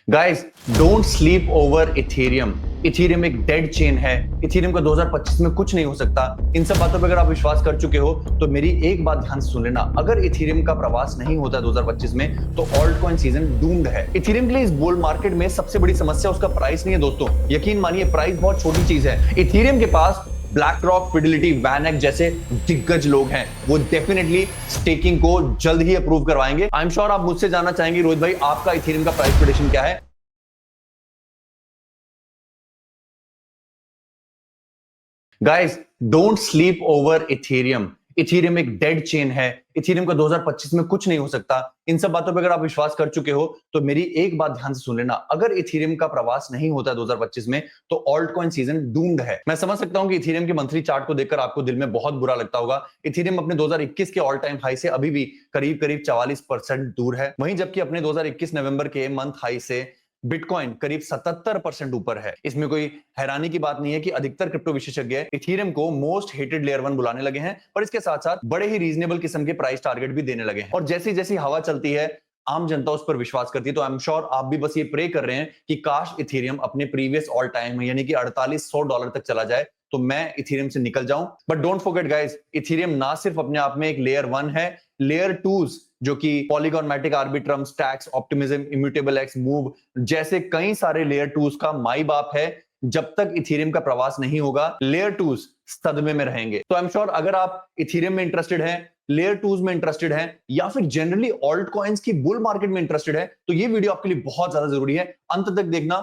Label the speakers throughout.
Speaker 1: Guys, don't sleep over Ethereum. Ethereum एक dead chain है। Ethereum का 2025 में कुछ नहीं हो सकता। इन सब बातों पे अगर आप विश्वास कर चुके हो तो मेरी एक बात ध्यान से सुन लेना। अगर इथेरियम का प्रवास नहीं होता 2025 में तो ऑल्ट कॉइन सीजन डूम्ड है। इथेरियम के लिए इस बुल मार्केट में सबसे बड़ी समस्या उसका प्राइस नहीं है दोस्तों। यकीन मानिए, प्राइस बहुत छोटी चीज है। इथेरियम के पास ब्लैक रॉक, फिडेलिटी, वैनएक जैसे दिग्गज लोग हैं। वो डेफिनेटली स्टेकिंग को जल्द ही अप्रूव करवाएंगे। आई एम श्योर आप मुझसे जानना चाहेंगे, रोहित भाई आपका इथेरियम का प्राइस प्रेडिक्शन क्या है? Guys, don't sleep over Ethereum. Ethereum एक डेड चेन है। इथेरियम का 2025 में कुछ नहीं हो सकता। इन सब बातों पे अगर आप विश्वास कर चुके हो तो मेरी एक बात ध्यान से सुन लेना। अगर इथेरियम का प्रवास नहीं होता 2025 में तो ऑल्ट कॉइन सीजन डूम्ड है। मैं समझ सकता हूं कि इथेरियम की मंथली चार्ट को देखकर आपको दिल में बहुत बुरा लगता होगा। इथेरियम अपने 2021 के ऑल टाइम हाई से अभी भी करीब करीब 44% दूर है। वहीं जबकि अपने 2021 नवंबर के मंथ हाई से बिटकॉइन करीब 77% ऊपर है। इसमें कोई हैरानी की बात नहीं है कि अधिकतर क्रिप्टो विशेषज्ञ इथेरियम को मोस्ट हेटेड लेयर 1 बुलाने लगे हैं, पर इसके साथ साथ बड़े ही रीजनेबल किस्म के प्राइस टारगेट भी देने लगे हैं। और जैसी जैसी हवा चलती है, आम जनता उस पर विश्वास करती है। तो आई एम श्योर आप भी बस ये प्रे कर रहे हैं कि काश इथेरियम अपने प्रीवियस ऑल टाइम में यानी कि $4800 तक चला जाए तो मैं इथेरियम से निकल जाऊं। But don't forget guys, Ethereum ना सिर्फ अपने आप में एक लेयर 1 है, लेयर 2 जो कि Polygon, Matic, Arbitrum, Stacks, Optimism, Immutable X, Move जैसे कई सारे लेयर 2 का माई बाप है। जब तक इथेरियम का प्रवास नहीं होगा, लेयर 2 सदमे में रहेंगे। तो आई एम श्योर अगर आप इथेरियम में इंटरेस्टेड हैं, लेयर 2 में इंटरेस्टेड हैं, या फिर जनरली ऑल्ट कॉइन्स की बुल मार्केट में इंटरेस्टेड है, तो ये वीडियो आपके लिए बहुत ज्यादा जरूरी है। अंत तक देखना।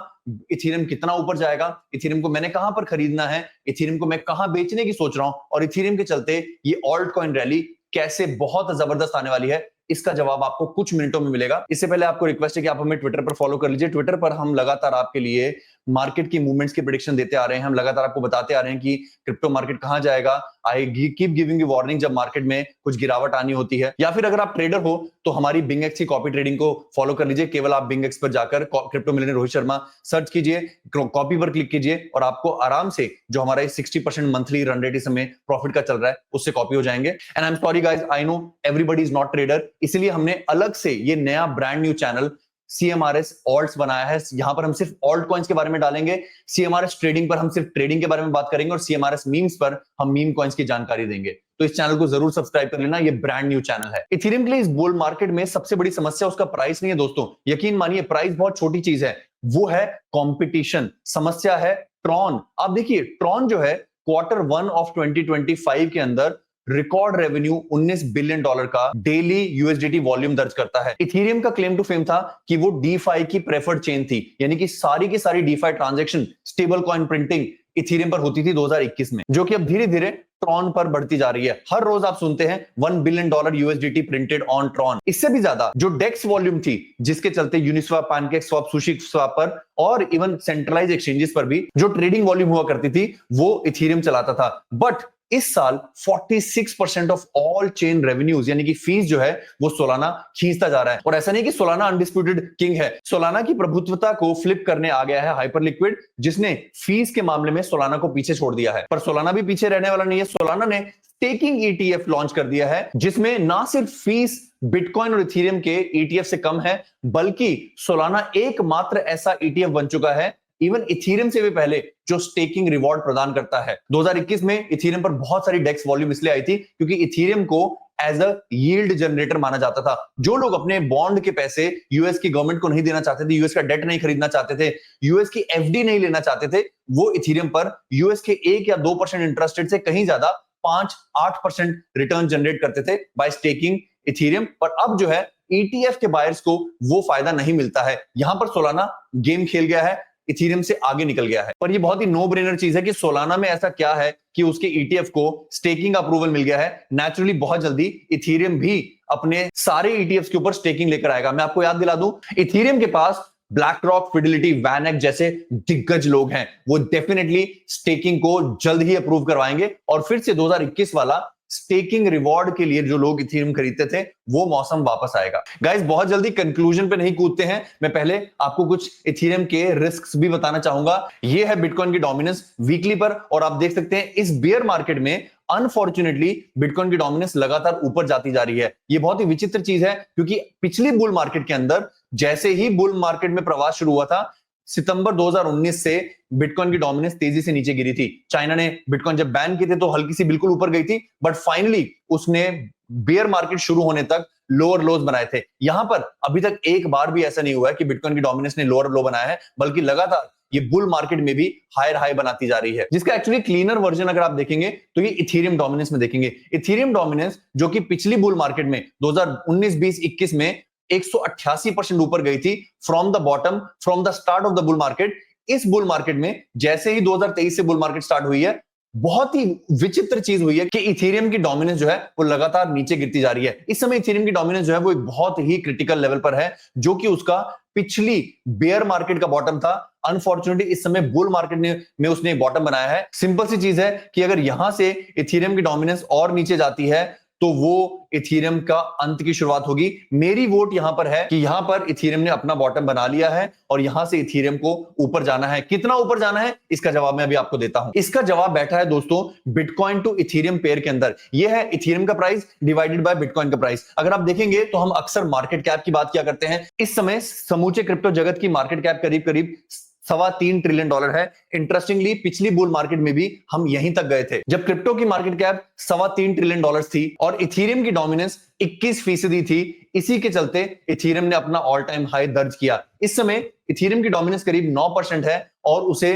Speaker 1: इथेरियम कितना ऊपर जाएगा, इथेरियम को मैंने कहां पर खरीदना है, इथेरियम को मैं कहां बेचने की सोच रहा हूं, और इथेरियम के चलते ये ऑल्ट कॉइन रैली कैसे बहुत जबरदस्त आने वाली है, इसका जवाब आपको कुछ मिनटों में मिलेगा। इससे पहले आपको रिक्वेस्ट है कि आप हमें ट्विटर पर फॉलो कर लीजिए। ट्विटर पर हम लगातार आपके लिए मार्केट की मूवमेंट्स की प्रेडिक्शन देते आ रहे हैं। हम लगातार आपको बताते आ रहे हैं कि क्रिप्टो मार्केट कहां जाएगा। I keep giving you warning जब मार्केट में कुछ गिरावट आनी होती है। या फिर अगर आप ट्रेडर हो तो हमारी बिंगएक्स की कॉपी ट्रेडिंग को फॉलो कर लीजिए। केवल आप बिंगएक्स पर जाकर crypto millionaire Rohit Sharma search कीजिए, कॉपी पर क्लिक कीजिए और आपको आराम से जो हमारा 60% मंथली रन रेट इस समय प्रॉफिट का चल रहा है उससे कॉपी हो जाएंगे। And I am sorry guys, I know everybody is not trader, इसलिए हमने अलग से ये नया brand new channel CMRS ult's बनाया है। यहां पर हम सिर्फ ऑल्ट कॉइन्स के बारे में डालेंगे। CMRS ट्रेडिंग पर हम सिर्फ ट्रेडिंग के बारे में बात करेंगे और CMRS मीम्स पर हम मीम कॉइन्स की जानकारी देंगे। तो इस चैनल को जरूर सब्सक्राइब कर लेना, ये ब्रांड न्यू चैनल है। इथेरियम के लिए इस बुल मार्केट में सबसे बड़ी समस्या उसका प्राइस नहीं है दोस्तों। यकीन मानिए, प्राइस बहुत छोटी चीज है, वो है कंपटीशन। समस्या है ट्रॉन। आप देखिए, ट्रॉन जो है Q1 ऑफ 2025 के अंदर रिकॉर्ड रेवेन्यू $19 बिलियन का डेली यूएसडीटी वॉल्यूम दर्ज करता है। इथेरियम का क्लेम टू फेम था कि वो डीफाई की प्रेफर्ड चेन थी, यानी कि सारी की सारी DeFi transaction, stable coin printing Ethereum पर होती थी 2021 में, जो कि अब धीरे धीरे ट्रॉन पर बढ़ती जा रही है। हर रोज आप सुनते हैं $1 billion USDT printed on Tron. इससे भी ज्यादा जो डेक्स वॉल्यूम थी, जिसके चलते Uniswap, pancake swap, sushi swap पर और इवन सेंट्रलाइज एक्सचेंजेस पर भी जो ट्रेडिंग वॉल्यूम हुआ करती थी वो इथेरियम चलाता था। बट इस साल 46% ऑफ ऑल चेन रेवेन्यूज यानी कि फीस जो है वो सोलाना खींचता जा रहा है। और ऐसा नहीं कि सोलाना अनडिस्प्यूटेड किंग है, सोलाना की प्रभुत्वता को फ्लिप करने आ गया है हाइपर लिक्विड, जिसने फीस के मामले में सोलाना को पीछे छोड़ दिया है। पर सोलाना भी पीछे रहने वाला नहीं है। सोलाना ने स्टेकिंग ETF लॉन्च कर दिया है, जिसमें ना सिर्फ फीस बिटकॉइन और इथेरियम के ETF से कम है, बल्कि सोलाना एकमात्र ऐसा ETF बन चुका है इवन इथेरियम से भी पहले जो स्टेकिंग रिवॉर्ड प्रदान करता है। 2021 में इथेरियम पर बहुत सारी डेक्स वॉल्यूम इसलिए आई थी क्योंकि इथेरियम को एज अ यील्ड जनरेटर माना जाता था। जो लोग अपने बॉन्ड के पैसे यूएस की गवर्नमेंट को नहीं देना चाहते थे, यूएस का डेट नहीं खरीदना चाहते थे, यूएस की FD नहीं लेना चाहते थे, वो इथेरियम पर यूएस के 1 या 2% इंटरेस्ट रेट से कहीं ज्यादा 5-8% रिटर्न जनरेट करते थे बाय स्टेकिंग इथेरियम। पर अब जो है ETF के बायर्स को वो फायदा नहीं मिलता है। यहां पर सोलाना गेम खेल गया है, इथेरियम से आगे निकल गया है। पर ये बहुत ही नो ब्रेनर चीज है कि सोलाना में ऐसा क्या है कि उसके ETF को स्टेकिंग अप्रूवल मिल गया है। नेचुरली बहुत जल्दी इथेरियम भी अपने सारे ETFs के ऊपर स्टेकिंग लेकर आएगा। मैं आपको याद दिला दूं, इथेरियम के पास ब्लैक रॉक, फिडेलिटी, वैनएक जैसे दिग्गज लोग हैं। वो डेफिनेटली स्टेकिंग को जल्द ही अप्रूव करवाएंगे और फिर से 2021 वाला स्टेकिंग रिवॉर्ड के लिए जो लोग इथेरियम खरीदते थे वो मौसम वापस आएगा। गाइस, बहुत जल्दी कंक्लूजन पे नहीं कूदते हैं, मैं पहले आपको कुछ इथेरियम के रिस्क्स भी बताना चाहूंगा। ये है बिटकॉइन की डोमिनेंस वीकली पर, और आप देख सकते हैं इस बियर मार्केट में अनफॉर्चुनेटली बिटकॉइन की डोमिनेंस लगातार ऊपर जाती जा रही है। ये बहुत ही विचित्र चीज है क्योंकि पिछली बुल मार्केट के अंदर जैसे ही बुल मार्केट में प्रवास शुरू हुआ था, सितंबर 2019 से बिटकॉइन की डोमिनेंस तेजी से नीचे गिरी थी। चाइना ने बिटकॉइन जब बैन किए थे तो हल्की सी बिल्कुल ऊपर गई थी, बट फाइनली उसने बेयर मार्केट शुरू होने तक लोअर लोज बनाए थे। यहां पर अभी तक एक बार भी ऐसा नहीं हुआ है कि बिटकॉइन की डोमिनेंस ने लोअर लो बनाया है, बल्कि लगातार ये बुल मार्केट में भी हायर हाई बनाती जा रही है, जिसका एक्चुअली क्लीनर वर्जन अगर आप देखेंगे तो ये इथेरियम डोमिनेंस में देखेंगे। इथेरियम डोमिनेंस जो कि पिछली बुल मार्केट में 2019, 20, 21 में 188% ऊपर गई थी from the bottom, from the start of the bull market. इस बुल मार्केट में जैसे ही 2023 से बुल मार्केट स्टार्ट हुई है, बहुत ही विचित्र चीज हुई है कि इथेरियम की डोमिनेंस जो है वो लगातार नीचे गिरती जा रही है। इस समय इथेरियम की डोमिनेंस जो है वो एक बहुत ही क्रिटिकल लेवल पर है, जो कि उसका पिछली बेयर मार्केट का बॉटम था। अनफॉर्चुनेटली इस समय बुल मार्केट में उसने एक बॉटम बनाया है। सिंपल सी चीज है कि अगर यहां से इथेरियम की डोमिनेंस और नीचे जाती है तो वो इथेरियम का अंत की शुरुआत होगी। मेरी वोट यहां पर है कि यहां पर इथेरियम ने अपना बॉटम बना लिया है और यहां से इथेरियम को ऊपर जाना है। कितना ऊपर जाना है, इसका जवाब मैं अभी आपको देता हूं। इसका जवाब बैठा है दोस्तों बिटकॉइन टू इथेरियम पेयर के अंदर। यह है इथेरियम का प्राइस डिवाइडेड बाय बिटकॉइन का प्राइस। अगर आप देखेंगे तो हम अक्सर मार्केट कैप की बात किया करते हैं। इस समय समूचे क्रिप्टो जगत की मार्केट कैप करीब करीब $3.25 ट्रिलियन है। इंटरेस्टिंगली पिछली बुल मार्केट में भी हम यहीं तक गए थे जब क्रिप्टो की मार्केट कैप $3.25 ट्रिलियन थी और इथेरियम की डोमिनेंस 21% थी। इसी के चलते इथेरियम ने अपना ऑल टाइम हाई दर्ज किया। इस समय इथेरियम की डोमिनेंस करीब 9% है और उसे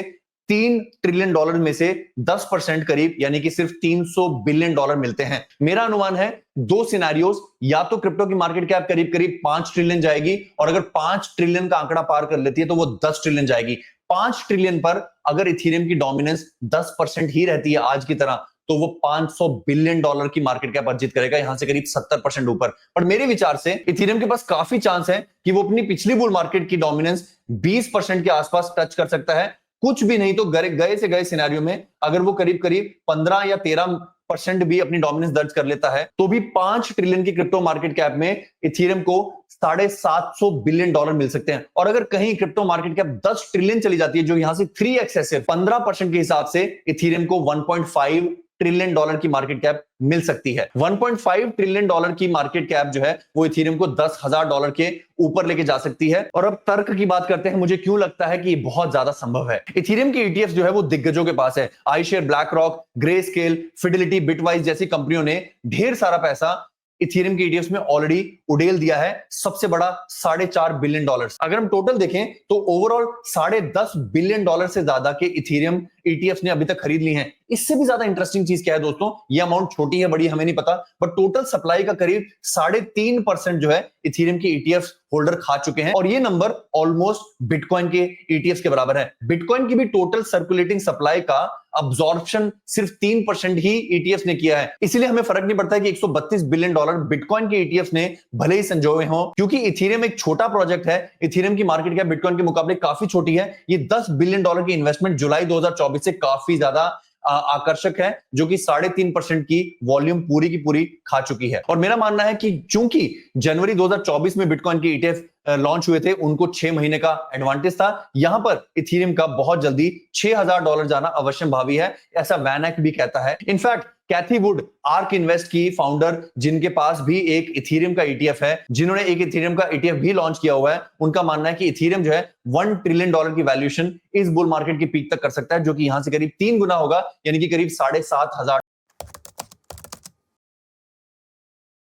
Speaker 1: $3 ट्रिलियन में से 10% करीब यानी कि सिर्फ $300 बिलियन मिलते हैं। मेरा अनुमान है दो सिनेरियोज, या तो क्रिप्टो की मार्केट कैप करीब करीब 5 ट्रिलियन जाएगी और अगर 5 ट्रिलियन का आंकड़ा पार कर लेती है तो वो 10 ट्रिलियन जाएगी। 5 ट्रिलियन पर अगर इथेरियम की डोमिनेंस 10% ही रहती है आज की तरह तो वो $500 बिलियन की मार्केट कैप अर्जित करेगा, यहां से करीब 70% ऊपर। पर मेरे विचार से इथेरियम के पास काफी चांस है कि वो अपनी पिछली बुल मार्केट की डोमिनेंस 20% के आसपास टच कर सकता है। कुछ भी नहीं तो गए से गए सिनेरियो में अगर वो करीब करीब 15 या 13% भी अपनी डोमिनेंस दर्ज कर लेता है तो भी 5 ट्रिलियन की क्रिप्टो मार्केट कैप में इथेरियम को $750 बिलियन मिल सकते हैं। और अगर कहीं क्रिप्टो मार्केट कैप 10 ट्रिलियन चली जाती है, जो यहां से 3x है, सिर्फ 15% के हिसाब से इथेरियम को $1.5 ट्रिलियन की मार्केट कैप मिल सकती है। $1.5 ट्रिलियन की मार्केट कैप जो है वो इथेरियम को $10,000 के ऊपर लेके जा सकती है। और अब तर्क की बात करते हैं, मुझे क्यों लगता है कि ये बहुत ज्यादा संभव है। इथेरियम की ईटीएफ जो है वो दिग्गजों के पास है। iShares, BlackRock, Grayscale, Fidelity, Bitwise जैसी कंपनियों ने ढेर सारा पैसा इथेरियम के ईटीएफ में ऑलरेडी उड़ेल दिया है। सबसे बड़ा $4.5 बिलियन। अगर हम टोटल देखें तो ओवरऑल $10.5 बिलियन से ज्यादा के इथेरियम ईटीएफ ने अभी तक खरीद ली हैं। इससे भी ज्यादा इंटरेस्टिंग चीज क्या है दोस्तों, ये अमाउंट छोटी है बड़ी हमें नहीं पता, बट टोटल सप्लाई का करीब 3.5% जो है इथेरियम के ईटीएफ होल्डर खा चुके हैं और ये नंबर ऑलमोस्ट बिटकॉइन के ईटीएफ के बराबर है। बिटकॉइन की भी टोटल सर्कुलेटिंग सप्लाई का अब्सॉर्प्शन सिर्फ 3% ही ईटीएफ ने किया है। इसलिए हमें फर्क नहीं पड़ता है कि $132 बिलियन बिटकॉइन के ईटीएफ ने भले ही संजोए हों, क्योंकि इथेरियम एक छोटा प्रोजेक्ट है। इथेरियम की मार्केट कैप बिटकॉइन के मुकाबले काफी छोटी है। ये $10 बिलियन की इन्वेस्टमेंट जुलाई 2024 से काफी ज्यादा आकर्षक है, जो कि 3.5% की वॉल्यूम पूरी की पूरी खा चुकी है। और मेरा मानना है कि चूंकि जनवरी 2024 में बिटकॉइन के ईटीएफ लॉन्च हुए थे, उनको 6 महीने का एडवांटेज था। यहां पर इथेरियम का बहुत जल्दी $6,000 जाना अवश्य भावी है, ऐसा वैनएक भी कहता है। In fact Cathie Wood, Ark Invest की फाउंडर, जिनके पास भी एक इथेरियम का ईटीएफ है, जिन्होंने एक इथेरियम का ईटीएफ भी लॉन्च किया हुआ है, उनका मानना है कि इथेरियम जो है $1 ट्रिलियन की वैल्यूएशन इस बुल मार्केट की पीक तक कर सकता है, जो कि यहां से करीब 3 गुना होगा, यानी कि करीब 7,500।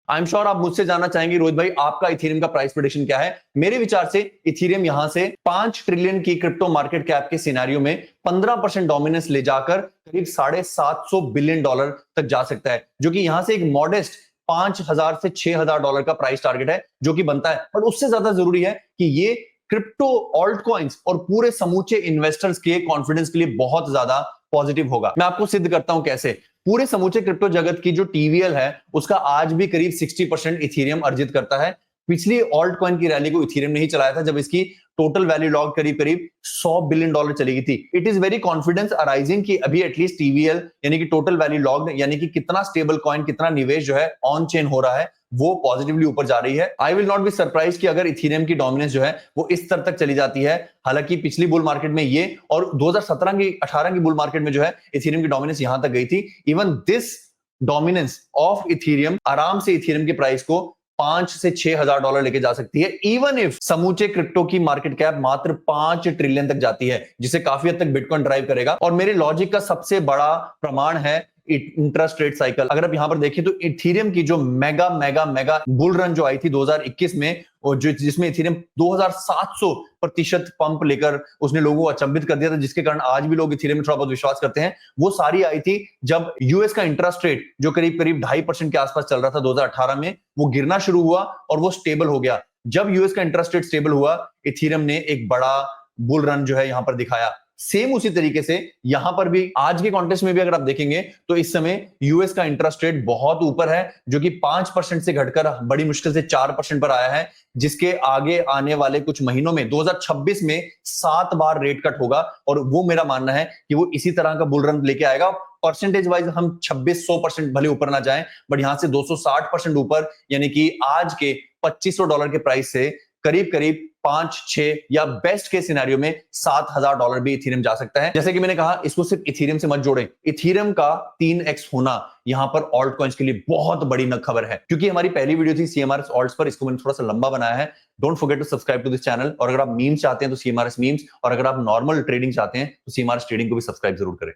Speaker 1: आई एम श्योर आप मुझसे जानना चाहेंगे रोहित भाई आपका इथेरियम का प्राइस प्रेडिक्शन क्या है। मेरे विचार से इथेरियम यहां से 5 ट्रिलियन की क्रिप्टो मार्केट कैप के सिनेरियो में 15% डोमिनेंस ले जाकर करीब $750 बिलियन तक जा सकता है, जो कि यहां से एक मॉडेस्ट $5,000 से $6,000 का प्राइस टारगेट है जो कि बनता है। पर उससे ज्यादा जरूरी है कि ये क्रिप्टो ऑल्ट कॉइन्स और पूरे समूचे इन्वेस्टर्स के कॉन्फिडेंस के लिए बहुत ज्यादा पॉजिटिव होगा। मैं आपको सिद्ध करता हूं कैसे। पूरे समूचे क्रिप्टो जगत की जो टीवीएल है उसका आज भी करीब 60% इथेरियम अर्जित करता है। पिछली ऑल्ट कॉइन की रैली को इथेरियम ने ही चलाया था, जब इसकी टोटल वैल्यू लॉग करीब करीब $100 बिलियन चली गई थी। It is very confidence arising कि अभी एटलीस्ट टीवीएल यानी कि टोटल वैल्यू लॉग, यानी कि कितना स्टेबल कॉइन, कितना निवेश जो है ऑन चेन हो रहा है, वो पॉजिटिवली ऊपर जा रही है। I will not be surprise कि अगर इथेरियम की डोमिनेंस जो है वो इस स्तर तक चली जाती है। हालांकि पिछली बुल मार्केट में ये और 2017 की बुल मार्केट में जो है इथेरियम की डोमिनेंस यहां तक गई थी। Even this dominance of Ethereum आराम से इथेरियम के प्राइस को $5 से $6,000 लेके जा सकती है, इवन इफ समूचे क्रिप्टो की मार्केट कैप मात्र 5 ट्रिलियन तक जाती है, जिसे काफी हद तक बिटकॉइन ड्राइव करेगा। और मेरे लॉजिक का सबसे बड़ा प्रमाण है इंटरेस्ट रेट साइकिल। अगर आप यहां पर देखिए तो इथेरियम की जो mega mega mega bull run जो आई थी 2021 में, और जो जिसमें इथेरियम 2700% पंप लेकर उसने लोगों को अचंभित कर दिया था, जिसके कारण आज भी लोग इथेरियम में थोड़ा बहुत विश्वास करते हैं, वो सारी आई थी जब यूएस का इंटरेस्ट रेट जो करीब करीब 2.5% के आसपास चल रहा था 2018 में, वो गिरना शुरू हुआ और वो स्टेबल हो गया। जब यूएस का इंटरेस्ट रेट स्टेबल हुआ, इथेरियम ने एक बड़ा बुल रन जो है यहां पर दिखाया। सेम उसी तरीके से यहां पर भी आज के कॉन्टेक्स्ट में भी अगर आप देखेंगे तो इस समय यूएस का इंटरेस्ट रेट बहुत ऊपर है, जो कि 5% से घटकर बड़ी मुश्किल से 4% पर आया है, जिसके आगे आने वाले कुछ महीनों में 2026 में 7 बार रेट कट होगा। और वो मेरा मानना है कि वो इसी तरह का बुल रन लेके आएगा। परसेंटेज वाइज हम 2600% भले ऊपर ना जाएं, बट यहां से 260% ऊपर, यानी कि आज के $2500 के प्राइस से करीब करीब 5-6 या बेस्ट के सिनेरियो में $7,000 भी इथेरियम जा सकता है। जैसे कि मैंने कहा, इसको सिर्फ इथेरियम से मत जोड़ें। इथेरियम का 3x होना यहां पर ऑल्ट कॉइन्स के लिए बहुत बड़ी खबर है, क्योंकि हमारी पहली वीडियो थी सीएमआरएस ऑल्ट्स पर, इसको मैंने थोड़ा सा लंबा बनाया है। Don't forget to subscribe to this channel. और अगर आप मीम्स चाहते हैं तो सीएमआरएस मीम्स, और अगर आप नॉर्मल ट्रेडिंग चाहते हैं तो सीएमआरएस ट्रेडिंग को भी सब्सक्राइब जरूर करें।